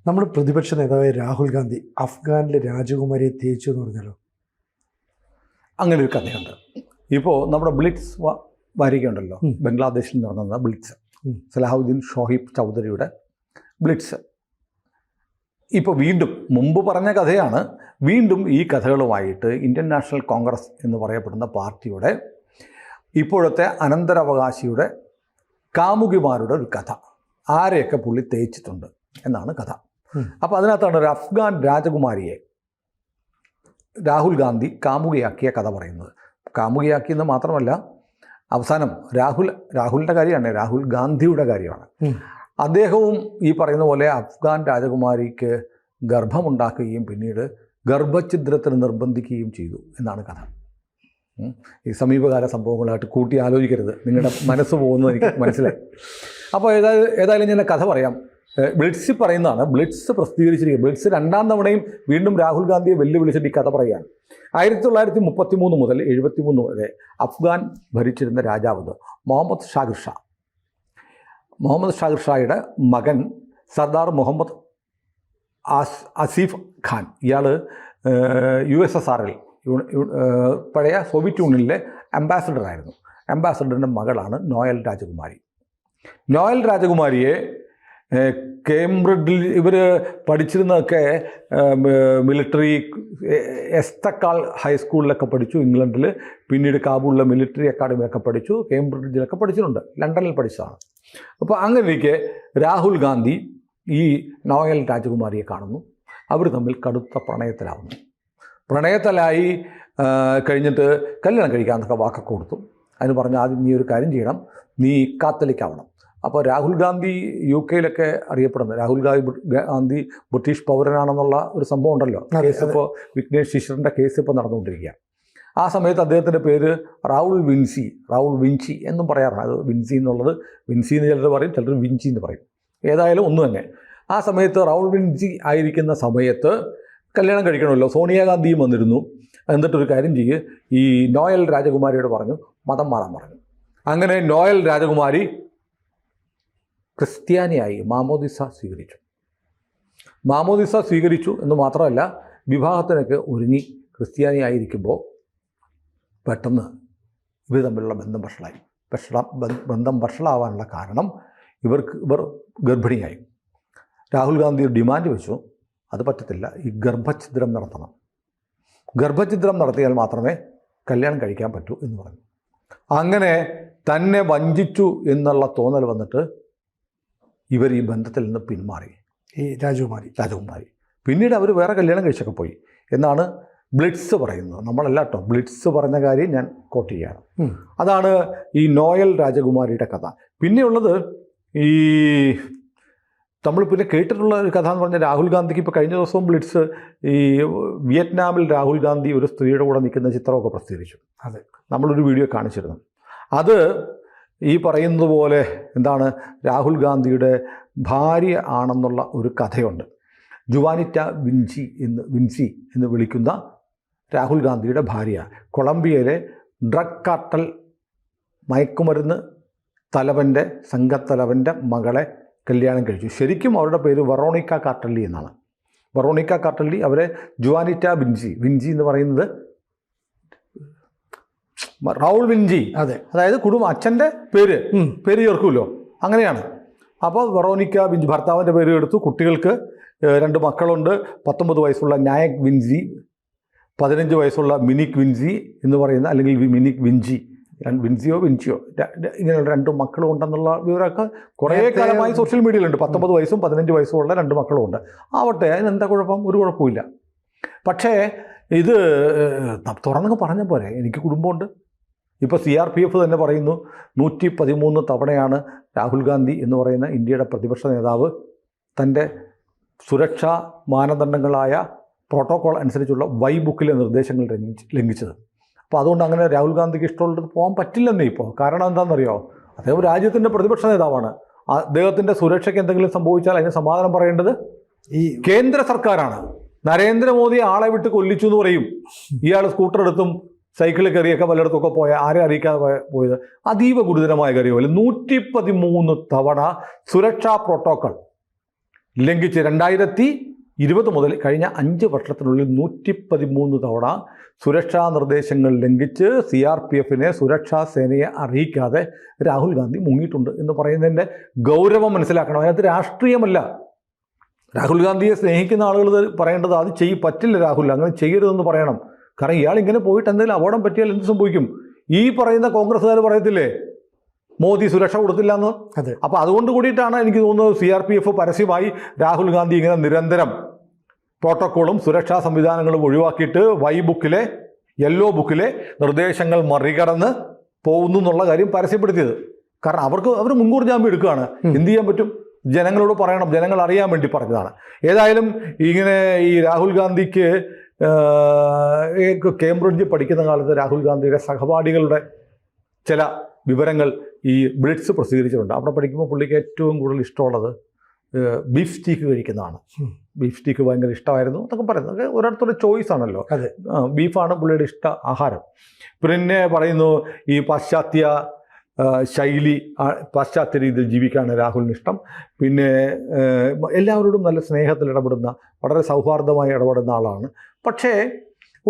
നമ്മുടെ പ്രതിപക്ഷ നേതാവായ രാഹുൽ ഗാന്ധി അഫ്ഗാനിലെ രാജകുമാരിയെ തേച്ചു എന്ന് പറഞ്ഞല്ലോ. അങ്ങനെ ഒരു കഥയുണ്ട്. ഇപ്പോൾ നമ്മുടെ ബ്ലിറ്റ്സ് വാരികയുണ്ടല്ലോ, ബംഗ്ലാദേശിൽ നടന്ന ബ്ലിറ്റ്സ്, സലാഹുദ്ദീൻ ഷോഹിബ് ചൗധരിയുടെ ബ്ലിറ്റ്സ്. ഇപ്പോൾ വീണ്ടും മുമ്പ് പറഞ്ഞ കഥയാണ്, വീണ്ടും ഈ കഥകളുമായിട്ട് ഇന്ത്യൻ നാഷണൽ കോൺഗ്രസ് എന്ന് പറയപ്പെടുന്ന പാർട്ടിയുടെ ഇപ്പോഴത്തെ അനന്തരാവകാശിയുടെ കാമുകിമാരുടെ ഒരു കഥ. ആരെയൊക്കെ പുള്ളി തേച്ചിട്ടുണ്ട് എന്നാണ് കഥ. അപ്പോൾ അതിനകത്താണ് ഒരു അഫ്ഗാൻ രാജകുമാരിയെ രാഹുൽ ഗാന്ധി കാമുകിയാക്കിയ കഥ പറയുന്നത്. കാമുകിയാക്കിയെന്ന് മാത്രമല്ല, അവസാനം രാഹുലിൻ്റെ കാര്യമാണ്, രാഹുൽ ഗാന്ധിയുടെ കാര്യമാണ്. അദ്ദേഹവും ഈ പറയുന്ന പോലെ അഫ്ഗാൻ രാജകുമാരിക്ക് ഗർഭമുണ്ടാക്കുകയും പിന്നീട് ഗർഭഛിദ്രത്തിന് നിർബന്ധിക്കുകയും ചെയ്തു എന്നാണ് കഥ. ഈ സമീപകാല സംഭവങ്ങളായിട്ട് കൂട്ടി ആലോചിക്കരുത്, നിങ്ങളുടെ മനസ്സ് പോകുന്നത് എനിക്ക് മനസ്സിലായി. അപ്പോൾ ഏതായാലും ഞാൻ കഥ പറയാം. ബ്ലിറ്റ്സ് പറയുന്നതാണ്, ബ്ലിറ്റ്സ് പ്രസിദ്ധീകരിച്ചിരിക്കുക. ബ്ലിറ്റ്സ് രണ്ടാം തവണയും വീണ്ടും രാഹുൽ ഗാന്ധിയെ വെല്ലുവിളിച്ചിട്ട് ഈ കഥ പറയുകയാണ്. 1933 മുതൽ 73 വരെ അഫ്ഗാൻ ഭരിച്ചിരുന്ന രാജാവ് മുഹമ്മദ് ഷാഹിർ ഷായുടെ മകൻ സർദാർ മുഹമ്മദ് ആസിഫ് ഖാൻ. ഇയാൾ USSRൽ പഴയ സോവിയറ്റ് യൂണിയനിലെ അംബാസഡറായിരുന്നു. അംബാസഡറിൻ്റെ മകളാണ് നോയൽ രാജകുമാരി. നോയൽ രാജകുമാരിയെ കേംബ്രിഡ്ജിൽ ഇവർ പഠിച്ചിരുന്നതൊക്കെ മിലിറ്ററി എസ്തക്കാൾ ഹൈസ്കൂളിലൊക്കെ പഠിച്ചു ഇംഗ്ലണ്ടിൽ. പിന്നീട് കാബൂളിലെ മിലിറ്ററി അക്കാഡമിയൊക്കെ പഠിച്ചു. കേംബ്രിഡ്ജിലൊക്കെ പഠിച്ചിട്ടുണ്ട്, ലണ്ടനിൽ പഠിച്ചതാണ്. അപ്പോൾ അങ്ങനെയൊക്കെ രാഹുൽ ഗാന്ധി ഈ നോയൽ രാജകുമാരിയെ കാണുന്നു. അവർ തമ്മിൽ കടുത്ത പ്രണയത്തിലായി കഴിഞ്ഞിട്ട് കല്യാണം കഴിക്കാമെന്നൊക്കെ വാക്കൊക്കെ കൊടുത്തു. അതിന് പറഞ്ഞ് ആദ്യം നീ ഒരു കാര്യം ചെയ്യണം, നീ കാത്തലിക് ആവണം. അപ്പോൾ രാഹുൽ ഗാന്ധി UK അറിയപ്പെടുന്നത്, രാഹുൽ ഗാന്ധി ബ്രിട്ടീഷ് പൗരനാണെന്നുള്ള ഒരു സംഭവം ഉണ്ടല്ലോ. കേസ് ഇപ്പോൾ വിഘ്നേഷ് ശിശറിൻ്റെ കേസ് ഇപ്പോൾ നടന്നുകൊണ്ടിരിക്കുക. ആ സമയത്ത് അദ്ദേഹത്തിൻ്റെ പേര് റൗൾ വിഞ്ചി എന്നും പറയാറുണ്ട്. അത് വിൻസി എന്നുള്ളത് വിൻസി എന്ന് ചിലർ പറയും, ചിലർ വിഞ്ചി എന്ന് പറയും. ഏതായാലും ഒന്ന് തന്നെ. ആ സമയത്ത് റൗൾ വിഞ്ചി ആയിരിക്കുന്ന സമയത്ത് കല്യാണം കഴിക്കണമല്ലോ. സോണിയാഗാന്ധിയും വന്നിരുന്നു. എന്നിട്ടൊരു കാര്യം ചെയ്യ്, ഈ നോയൽ രാജകുമാരിയോട് പറഞ്ഞു മതം മാറാൻ പറഞ്ഞു. അങ്ങനെ നോയൽ രാജകുമാരി ക്രിസ്ത്യാനിയായി മാമോദിസ സ്വീകരിച്ചു എന്ന് മാത്രമല്ല, വിവാഹത്തിനൊക്കെ ഒരുങ്ങി ക്രിസ്ത്യാനിയായിരിക്കുമ്പോൾ പെട്ടെന്ന് ഇവർ തമ്മിലുള്ള ബന്ധം വഷളാവാനുള്ള കാരണം ഇവർ ഗർഭിണിയായി. രാഹുൽ ഗാന്ധി ഒരു ഡിമാൻഡ് വെച്ചു, അത് പറ്റത്തില്ല, ഈ ഗർഭഛിദ്രം നടത്തണം. ഗർഭഛിദ്രം നടത്തിയാൽ മാത്രമേ കല്യാണം കഴിക്കാൻ പറ്റൂ എന്ന് പറഞ്ഞു. അങ്ങനെ തന്നെ വഞ്ചിച്ചു എന്നുള്ള തോന്നൽ വന്നിട്ട് ഇവർ ഈ ബന്ധത്തിൽ നിന്ന് പിന്മാറി. ഈ രാജകുമാരി പിന്നീട് അവർ വേറെ കല്യാണം കഴിച്ചൊക്കെ പോയി എന്നാണ് ബ്ലിറ്റ്സ് പറയുന്നത്. നമ്മളല്ല കേട്ടോ, ബ്ലിറ്റ്സ് പറഞ്ഞ കാര്യം ഞാൻ കോട്ട് ചെയ്യാണ്. അതാണ് ഈ നോയൽ രാജകുമാരിയുടെ കഥ. പിന്നെയുള്ളത് ഈ നമ്മൾ പിന്നെ കേട്ടിട്ടുള്ള ഒരു കഥ എന്ന് പറഞ്ഞാൽ, രാഹുൽ ഗാന്ധിക്ക് ഇപ്പോൾ കഴിഞ്ഞ ദിവസവും ബ്ലിറ്റ്സ് ഈ വിയറ്റ്നാമിൽ രാഹുൽ ഗാന്ധി ഒരു സ്ത്രീയുടെ കൂടെ നിൽക്കുന്ന ചിത്രമൊക്കെ പ്രസിദ്ധീകരിച്ചു. അതെ, നമ്മളൊരു വീഡിയോ കാണിച്ചിരുന്നു. അത് ഈ പറയുന്നത് പോലെ എന്താണ്, രാഹുൽ ഗാന്ധിയുടെ ഭാര്യ ആണെന്നുള്ള ഒരു കഥയുണ്ട്. ജുവാനിറ്റ വിൻസി എന്ന് വിളിക്കുന്ന രാഹുൽ ഗാന്ധിയുടെ ഭാര്യ കൊളംബിയയിലെ ഡ്രഗ് കാർട്ടൽ മയക്കുമരുന്ന് സംഘത്തലവൻ്റെ മകളെ കല്യാണം കഴിച്ചു. ശരിക്കും അവരുടെ പേര് വെറോണിക്ക കാർട്ടല്ലി എന്നാണ്. വെറോണിക്ക കാർട്ടല്ലി, അവരെ ജുവാനിറ്റ വിൻസി എന്ന് പറയുന്നത് റൗൾ വിഞ്ചി. അതെ, അതായത് അച്ഛൻ്റെ പേര് ചേർക്കുമല്ലോ, അങ്ങനെയാണ്. അപ്പോൾ വെറോണിക്ക വിഞ്ചി ഭർത്താവിൻ്റെ പേര് എടുത്തു. കുട്ടികൾക്ക് 2 മക്കളുണ്ട്. 19 വയസ്സുള്ള നായക് വിൻസി, 15 വയസ്സുള്ള മിനിക് വിൻസി എന്ന് പറയുന്ന, അല്ലെങ്കിൽ മിനിക് വിൻസിയോ ഇങ്ങനെയുള്ള 2 മക്കളും ഉണ്ടെന്നുള്ള വിവരമൊക്കെ കുറേ കാലമായി സോഷ്യൽ മീഡിയയിലുണ്ട്. 19 വയസ്സും 15 വയസ്സും ഉള്ള 2 മക്കളും ഉണ്ട്. ആവട്ടെ, അതിനെന്താ കുഴപ്പം? ഒരു കുഴപ്പമില്ല. പക്ഷേ ഇത് തുറന്നങ്ങ് പറഞ്ഞ പോലെ എനിക്ക് കുടുംബമുണ്ട്. ഇപ്പോൾ CRPF തന്നെ പറയുന്നു 113 തവണയാണ് രാഹുൽ ഗാന്ധി എന്ന് പറയുന്ന ഇന്ത്യയുടെ പ്രതിപക്ഷ നേതാവ് തൻ്റെ സുരക്ഷാ മാനദണ്ഡങ്ങളായ പ്രോട്ടോകോൾ അനുസരിച്ചുള്ള ബുക്കിലെ നിർദ്ദേശങ്ങൾ ലംഘിച്ചത്. അപ്പോൾ അതുകൊണ്ട് അങ്ങനെ രാഹുൽ ഗാന്ധിക്ക് ഇഷ്ടമുള്ളത് പോകാൻ പറ്റില്ലെന്നേ ഇപ്പോൾ. കാരണം എന്താണെന്നറിയോ, അദ്ദേഹം രാജ്യത്തിൻ്റെ പ്രതിപക്ഷ നേതാവാണ്. അദ്ദേഹത്തിൻ്റെ സുരക്ഷയ്ക്ക് എന്തെങ്കിലും സംഭവിച്ചാൽ അതിന് സമാധാനം പറയേണ്ടത് ഈ കേന്ദ്ര സർക്കാരാണ്. നരേന്ദ്രമോദി ആളെ വിട്ട് കൊല്ലിച്ചു എന്ന് പറയും. ഇയാൾ സ്കൂട്ടർ എടുത്തും സൈക്കിളിൽ കയറിയൊക്കെ പലയിടത്തൊക്കെ ആരെ അറിയിക്കാതെ പോയത് അതീവ ഗുരുതരമായ കാര്യമല്ല. 113 തവണ സുരക്ഷാ പ്രോട്ടോക്കോൾ ലംഘിച്ച് 2020 മുതൽ കഴിഞ്ഞ 5 വർഷത്തിനുള്ളിൽ 113 തവണ സുരക്ഷാ നിർദ്ദേശങ്ങൾ ലംഘിച്ച് CRPFനെ സുരക്ഷാ സേനയെ അറിയിക്കാതെ രാഹുൽ ഗാന്ധി മുങ്ങിയിട്ടുണ്ട് എന്ന് പറയുന്നതിൻ്റെ ഗൗരവം മനസ്സിലാക്കണം. അതിനകത്ത് രാഷ്ട്രീയമല്ല. രാഹുൽ ഗാന്ധിയെ സ്നേഹിക്കുന്ന ആളുകൾ പറയേണ്ടത് അത് പറ്റില്ല രാഹുൽ, അങ്ങനെ ചെയ്യരുതെന്ന് പറയണം. കാരണം ഇയാൾ ഇങ്ങനെ പോയിട്ട് എന്തെങ്കിലും അപകടം പറ്റിയാൽ എന്ത് സംഭവിക്കും? ഈ പറയുന്ന കോൺഗ്രസ്സുകാർ പറയത്തില്ലേ മോദി സുരക്ഷ കൊടുത്തില്ല എന്ന്. അതെ. അപ്പോൾ അതുകൊണ്ട് കൂടിയിട്ടാണ് എനിക്ക് തോന്നുന്നത് CRPF പരസ്യമായി രാഹുൽ ഗാന്ധി ഇങ്ങനെ നിരന്തരം പ്രോട്ടോക്കോളും സുരക്ഷാ സംവിധാനങ്ങളും ഒഴിവാക്കിയിട്ട് യെല്ലോ ബുക്കിലെ നിർദ്ദേശങ്ങൾ മറികടന്ന് പോകുന്നു എന്നുള്ള കാര്യം പരസ്യപ്പെടുത്തിയത്. കാരണം അവർ മുൻകൂർ ജാമ്യം എടുക്കുകയാണ്. എന്ത് ചെയ്യാൻ പറ്റും? ജനങ്ങളോട് പറയണം, ജനങ്ങൾ അറിയാൻ വേണ്ടി പറഞ്ഞതാണ്. ഏതായാലും ഇങ്ങനെ ഈ രാഹുൽ ഗാന്ധിക്ക് കേംബ്രിഡ്ജിൽ പഠിക്കുന്ന കാലത്ത് രാഹുൽ ഗാന്ധിയുടെ സഹപാഠികളുടെ ചില വിവരങ്ങൾ ഈ ബ്ലിറ്റ്സ് പ്രസിദ്ധീകരിച്ചിട്ടുണ്ട്. അവിടെ പഠിക്കുമ്പോൾ പുള്ളിക്ക് ഏറ്റവും കൂടുതൽ ഇഷ്ടമുള്ളത് ബീഫ് സ്റ്റീക്ക് കഴിക്കുന്നതാണ്. ബീഫ് സ്റ്റീക്ക് ഭയങ്കര ഇഷ്ടമായിരുന്നു എന്നൊക്കെ പറയുന്നത് ഓരോരുത്തരുടെ ചോയ്സ് ആണല്ലോ. അതെ, ബീഫാണ് പുള്ളിയുടെ ഇഷ്ട ആഹാരം. പിന്നെ പറയുന്നു ഈ പാശ്ചാത്യ ശൈലി, പാശ്ചാത്യ രീതിയിൽ ജീവിക്കാനാണ് രാഹുലിന് ഇഷ്ടം. പിന്നെ എല്ലാവരോടും നല്ല സ്നേഹത്തിൽ ഇടപെടുന്ന, വളരെ സൗഹാർദ്ദമായി ഇടപെടുന്ന ആളാണ്. പക്ഷേ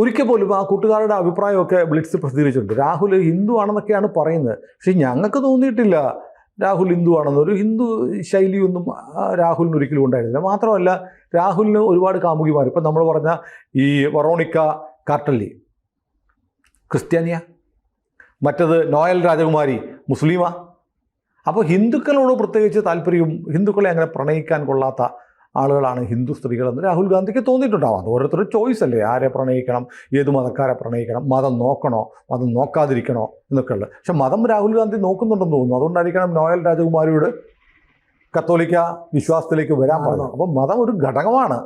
ഒരിക്കൽ പോലും ആ കൂട്ടുകാരുടെ അഭിപ്രായമൊക്കെ ബ്ലിറ്റ്സ് പ്രസിദ്ധീകരിച്ചിട്ടുണ്ട്. രാഹുൽ ഹിന്ദു ആണെന്നൊക്കെയാണ് പറയുന്നത്. പക്ഷേ ഞങ്ങൾക്ക് തോന്നിയിട്ടില്ല രാഹുൽ ഹിന്ദു ആണെന്ന്. ഒരു ഹിന്ദു ശൈലിയൊന്നും രാഹുലിന് ഒരിക്കലും ഉണ്ടായിരുന്നില്ല. മാത്രമല്ല രാഹുലിന് ഒരുപാട് കാമുകിമാർ, ഇപ്പം നമ്മൾ പറഞ്ഞ ഈ വെറോണിക്ക കാർട്ടല്ലി ക്രിസ്ത്യാനിയ, മറ്റത് നോയൽ രാജകുമാരി മുസ്ലിമ. അപ്പോൾ ഹിന്ദുക്കളോട് പ്രത്യേകിച്ച് താല്പര്യവും ഹിന്ദുക്കളെ അങ്ങനെ പ്രണയിക്കാൻ കൊള്ളാത്ത ആളുകളാണ് ഹിന്ദു സ്ത്രീകളെന്ന് രാഹുൽ ഗാന്ധിക്ക് തോന്നിയിട്ടുണ്ടാവാം. അത് ഓരോരുത്തരുടെ ചോയ്സ് അല്ലേ, ആരെ പ്രണയിക്കണം, ഏത് മതക്കാരെ പ്രണയിക്കണം, മതം നോക്കണോ മതം നോക്കാതിരിക്കണോ എന്നൊക്കെ ഉള്ളത്. പക്ഷെ മതം രാഹുൽ ഗാന്ധി നോക്കുന്നുണ്ടെന്ന് തോന്നുന്നു. അതുകൊണ്ടായിരിക്കണം നോയൽ രാജകുമാരിയോട് കത്തോലിക്ക വിശ്വാസത്തിലേക്ക് വരാൻ പറഞ്ഞത്. അപ്പം മതം ഒരു ഘടകമാണ്.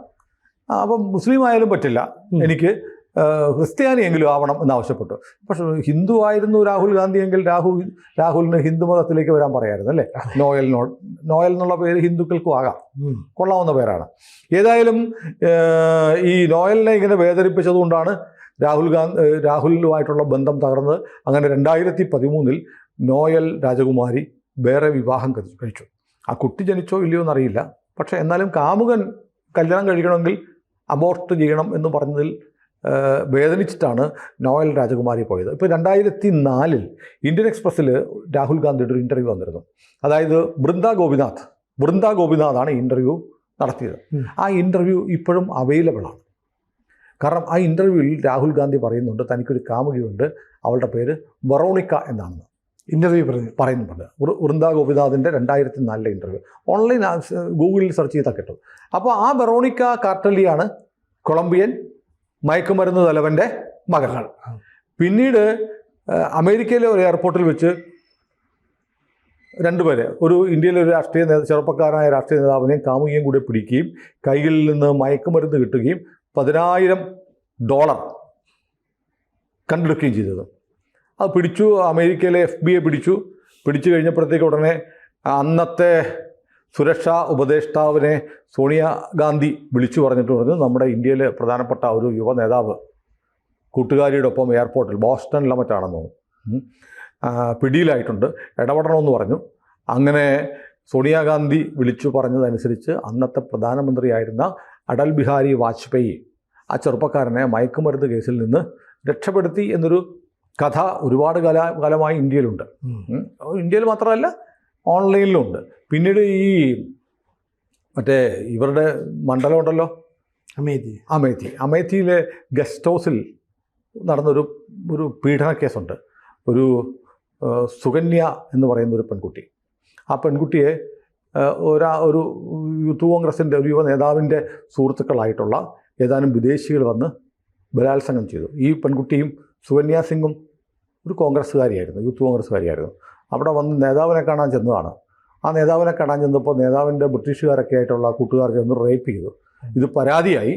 അപ്പം മുസ്ലിം ആയാലും പറ്റില്ല, എനിക്ക് ക്രിസ്ത്യാനിയെങ്കിലും ആവണം എന്നാവശ്യപ്പെട്ടു. പക്ഷെ ഹിന്ദു ആയിരുന്നു രാഹുൽ ഗാന്ധി എങ്കിൽ രാഹുലിന് ഹിന്ദു മതത്തിലേക്ക് വരാൻ പറയായിരുന്നു അല്ലേ. നോയൽ എന്നുള്ള പേര് ഹിന്ദുക്കൾക്കും ആകാം, കൊള്ളാവുന്ന പേരാണ്. ഏതായാലും ഈ നോയലിനെ ഇങ്ങനെ വേദനിപ്പിച്ചതുകൊണ്ടാണ് രാഹുലുമായിട്ടുള്ള ബന്ധം തകർന്നത്. അങ്ങനെ 2013 നോയൽ രാജകുമാരി വേറെ വിവാഹം കഴിച്ചു. ആ കുട്ടി ജനിച്ചോ ഇല്ലയോ എന്നറിയില്ല. പക്ഷേ എന്നാലും കാമുകൻ കല്യാണം കഴിക്കണമെങ്കിൽ അബോർട്ട് ചെയ്യണം എന്ന് പറഞ്ഞതിൽ വേദനിച്ചിട്ടാണ് നോയൽ രാജകുമാരി പോയത്. ഇപ്പോൾ 2004 ഇന്ത്യൻ എക്സ്പ്രസ്സിൽ രാഹുൽ ഗാന്ധിയുടെ ഒരു ഇൻ്റർവ്യൂ വന്നിരുന്നു. അതായത് ബൃന്ദ ഗോപിനാഥാണ് ഇൻ്റർവ്യൂ നടത്തിയത്. ആ ഇൻ്റർവ്യൂ ഇപ്പോഴും അവൈലബിൾ ആണ്. കാരണം ആ ഇൻ്റർവ്യൂവിൽ രാഹുൽ ഗാന്ധി പറയുന്നുണ്ട് തനിക്കൊരു കാമുകിയുണ്ട്, അവളുടെ പേര് വെറോണിക്ക എന്നാണെന്ന് ഇൻ്റർവ്യൂ പറയുന്നുണ്ട്. ബൃന്ദ ഗോപിനാഥിൻ്റെ 2004 ഇൻ്റർവ്യൂ ഓൺലൈൻ ഗൂഗിളിൽ സെർച്ച് ചെയ്താൽ കിട്ടും. അപ്പോൾ ആ വെറോണിക്ക കാർട്ടല്ലിയാണ് കൊളംബിയൻ മയക്കുമരുന്ന് തലവൻ്റെ മകൾ. പിന്നീട് അമേരിക്കയിലെ ഒരു എയർപോർട്ടിൽ വെച്ച് രണ്ടുപേരെ, ഒരു ഇന്ത്യയിലെ ഒരു ചെറുപ്പക്കാരനായ രാഷ്ട്രീയ നേതാവിനെയും കാമുകിയും കൂടി പിടിക്കുകയും കൈകളിൽ നിന്ന് മയക്കുമരുന്ന് കിട്ടുകയും $10,000 കണ്ടെടുക്കുകയും ചെയ്തത്. അത് പിടിച്ചു. അമേരിക്കയിലെ FBI പിടിച്ചു കഴിഞ്ഞപ്പോഴത്തേക്ക് ഉടനെ അന്നത്തെ സുരക്ഷാ ഉപദേഷ്ടാവിനെ സോണിയാഗാന്ധി വിളിച്ചു പറഞ്ഞു നമ്മുടെ ഇന്ത്യയിലെ പ്രധാനപ്പെട്ട ഒരു യുവ നേതാവ് കൂട്ടുകാരിയുടെ ഒപ്പം എയർപോർട്ടിൽ ബോസ്റ്റണിലെ മറ്റാണെന്ന് തോന്നുന്നു പിടിയിലായിട്ടുണ്ട്, ഇടപെടണമെന്ന് പറഞ്ഞു. അങ്ങനെ സോണിയാഗാന്ധി വിളിച്ചു പറഞ്ഞതനുസരിച്ച് അന്നത്തെ പ്രധാനമന്ത്രിയായിരുന്ന അടൽ ബിഹാരി വാജ്പേയി ആ ചെറുപ്പക്കാരനെ മയക്കുമരുന്ന് കേസിൽ നിന്ന് രക്ഷപ്പെടുത്തി എന്നൊരു കഥ ഒരുപാട് കാലമായി ഇന്ത്യയിലുണ്ട്. ഇന്ത്യയിൽ മാത്രമല്ല ഓൺലൈനിലുമുണ്ട്. പിന്നീട് ഈ മറ്റേ ഇവരുടെ മണ്ഡലമുണ്ടല്ലോ അമേത്തിയിലെ ഗസ്റ്റ് ഹൗസിൽ നടന്നൊരു പീഡന കേസുണ്ട്. ഒരു സുകന്യ എന്ന് പറയുന്ന ഒരു പെൺകുട്ടി. ആ പെൺകുട്ടിയെ ഒരു യൂത്ത് കോൺഗ്രസിൻ്റെ ഒരു യുവ നേതാവിൻ്റെ സുഹൃത്തുക്കളായിട്ടുള്ള ഏതാനും വിദേശികൾ വന്ന് ബലാത്സംഗം ചെയ്തു. ഈ പെൺകുട്ടിയും സുകന്യ സിംഗും ഒരു കോൺഗ്രസ്സുകാരിയായിരുന്നു, യൂത്ത് കോൺഗ്രസ്സുകാരിയായിരുന്നു. അവിടെ വന്ന് നേതാവിനെ കാണാൻ ചെന്നതാണ്. ആ നേതാവിനെ കാണാൻ ചെന്നപ്പോൾ നേതാവിൻ്റെ ബ്രിട്ടീഷുകാരൊക്കെ ആയിട്ടുള്ള കൂട്ടുകാർ ചെന്ന് റേപ്പ് ചെയ്തു. ഇത് പരാതിയായി.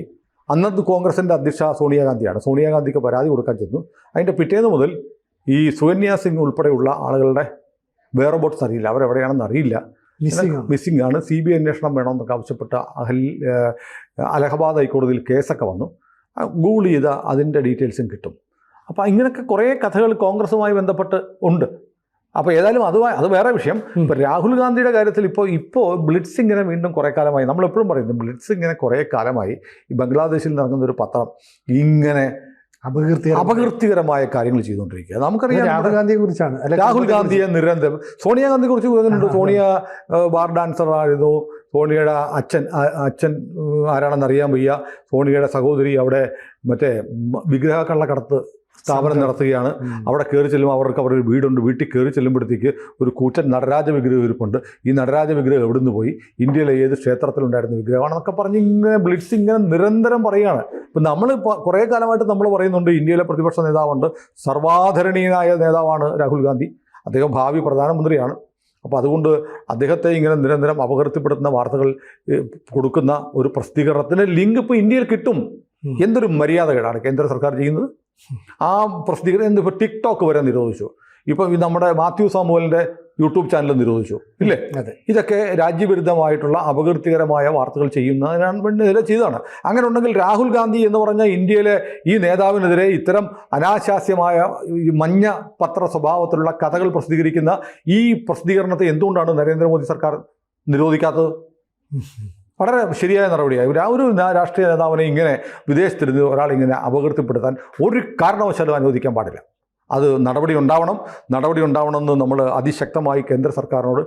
അന്നത്തെ കോൺഗ്രസിൻ്റെ അധ്യക്ഷ സോണിയാഗാന്ധിയാണ്. സോണിയാഗാന്ധിക്ക് പരാതി കൊടുക്കാൻ ചെന്നു. അതിൻ്റെ പിറ്റേന്ന് മുതൽ ഈ സുകന്യ സിംഗ് ഉൾപ്പെടെയുള്ള ആളുകളുടെ വേറെബോട്ട്സ് അറിയില്ല, അവരെവിടെയാണെന്ന് അറിയില്ല, മിസ്സിംഗ് ആണ്. CBI അന്വേഷണം വേണമെന്നൊക്കെ ആവശ്യപ്പെട്ട അലഹബാദ് ഹൈക്കോടതിയിൽ കേസൊക്കെ വന്നു. ഗൂഗിൾ ചെയ്താൽ അതിൻ്റെ ഡീറ്റെയിൽസും കിട്ടും. അപ്പോൾ ഇങ്ങനെയൊക്കെ കുറേ കഥകൾ കോൺഗ്രസുമായി ബന്ധപ്പെട്ട് ഉണ്ട്. അപ്പോൾ ഏതായാലും അത് വേറെ വിഷയം. ഇപ്പോൾ രാഹുൽ ഗാന്ധിയുടെ കാര്യത്തിൽ ഇപ്പോൾ ബ്ലിറ്റ്സ് ഇങ്ങനെ വീണ്ടും കുറേ കാലമായി, നമ്മളെപ്പോഴും പറയുന്നു ബ്ലിറ്റ്സ് ഇങ്ങനെ കുറേ കാലമായി ഈ ബംഗ്ലാദേശിൽ നടക്കുന്ന ഒരു പത്രം ഇങ്ങനെ അപകീർത്തികരമായ കാര്യങ്ങൾ ചെയ്തുകൊണ്ടിരിക്കുക. നമുക്കറിയാം രാഹുൽ ഗാന്ധിയെ കുറിച്ചാണ്. രാഹുൽ ഗാന്ധിയെ നിരന്തരം സോണിയാഗാന്ധിയെ കുറിച്ച് പറയുന്നുണ്ട്. സോണിയ ബാർ ഡാൻസർ ആയിരുന്നു. സോണിയയുടെ അച്ഛൻ ആരാണെന്ന് അറിയാൻ വയ്യ. സോണിയയുടെ സഹോദരി അവിടെ മറ്റേ വിഗ്രഹ കള്ളക്കടത്ത് സ്ഥാപനം നടത്തുകയാണ്. അവിടെ കയറി ചെല്ലുമ്പോൾ അവരുടെ വീടുണ്ട്. വീട്ടിൽ കയറി ചെല്ലുമ്പോഴത്തേക്ക് ഒരു കൂറ്റൻ നടരാജ വിഗ്രഹം ഇരിപ്പുണ്ട്. ഈ നടരാജ വിഗ്രഹം എവിടെ നിന്ന് പോയി, ഇന്ത്യയിലെ ഏത് ക്ഷേത്രത്തിലുണ്ടായിരുന്ന വിഗ്രഹമാണെന്നൊക്കെ പറഞ്ഞ് ഇങ്ങനെ ബ്ലിറ്റ്സ് ഇങ്ങനെ നിരന്തരം പറയുകയാണ്. ഇപ്പം നമ്മൾ കുറേ കാലമായിട്ട് നമ്മൾ പറയുന്നുണ്ട് ഇന്ത്യയിലെ പ്രതിപക്ഷ നേതാവുണ്ട്, സർവാധരണീയനായ നേതാവാണ് രാഹുൽ ഗാന്ധി, അദ്ദേഹം ഭാവി പ്രധാനമന്ത്രിയാണ്. അപ്പോൾ അതുകൊണ്ട് അദ്ദേഹത്തെ ഇങ്ങനെ നിരന്തരം അപകീർത്തിപ്പെടുത്തുന്ന വാർത്തകൾ കൊടുക്കുന്ന ഒരു പ്രസിദ്ധീകരണത്തിന് ലിങ്ക് ഇപ്പോൾ ഇന്ത്യയിൽ കിട്ടും. എന്തൊരു മര്യാദകേടാണ് കേന്ദ്ര സർക്കാർ ചെയ്യുന്നത്. ആ പ്രസിദ്ധീകരണം ഇപ്പോൾ ടിക്ടോക്ക് വരെ നിരോധിച്ചു. ഇപ്പം നമ്മുടെ മാത്യു സാമുവലിൻ്റെ യൂട്യൂബ് ചാനൽ നിരോധിച്ചു, ഇല്ലേ? അതെ. ഇതൊക്കെ രാജ്യവിരുദ്ധമായിട്ടുള്ള അപകീർത്തികരമായ വാർത്തകൾ ചെയ്യുന്നതിനെതിരെ ചെയ്തതാണ്. അങ്ങനെ ഉണ്ടെങ്കിൽ രാഹുൽ ഗാന്ധി എന്ന് പറഞ്ഞ ഇന്ത്യയിലെ ഈ നേതാവിനെതിരെ ഇത്തരം അനാശാസ്യമായ ഈ മഞ്ഞ പത്ര സ്വഭാവത്തിലുള്ള കഥകൾ പ്രസിദ്ധീകരിക്കുന്ന ഈ പ്രസിദ്ധീകരണത്തെ എന്തുകൊണ്ടാണ് നരേന്ദ്രമോദി സർക്കാർ നിരോധിക്കാത്തത്? വളരെ ശരിയായ നടപടിയായി. ഒരു രാഷ്ട്രീയ നേതാവിനെ ഇങ്ങനെ വിദേശത്തിരുന്ന് ഒരാളിങ്ങനെ അപകീർത്തിപ്പെടുത്താൻ ഒരു കാരണവശാലും അനുവദിക്കാൻ പാടില്ല. അത് നടപടി ഉണ്ടാവണമെന്ന് നമ്മൾ അതിശക്തമായി കേന്ദ്ര സർക്കാരിനോട്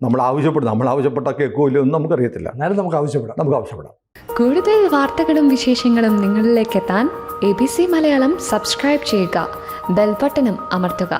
നമ്മൾ ആവശ്യപ്പെട്ട കേൾക്കുമോ ഇല്ലയോ എന്ന് നമുക്കറിയത്തില്ല. എന്നാലും നമുക്ക് ആവശ്യപ്പെടാം. കൂടുതൽ വാർത്തകളും വിശേഷങ്ങളും നിങ്ങളിലേക്ക് എത്താൻ ABC മലയാളം സബ്സ്ക്രൈബ് ചെയ്യുക, ബെൽ ബട്ടണും അമർത്തുക.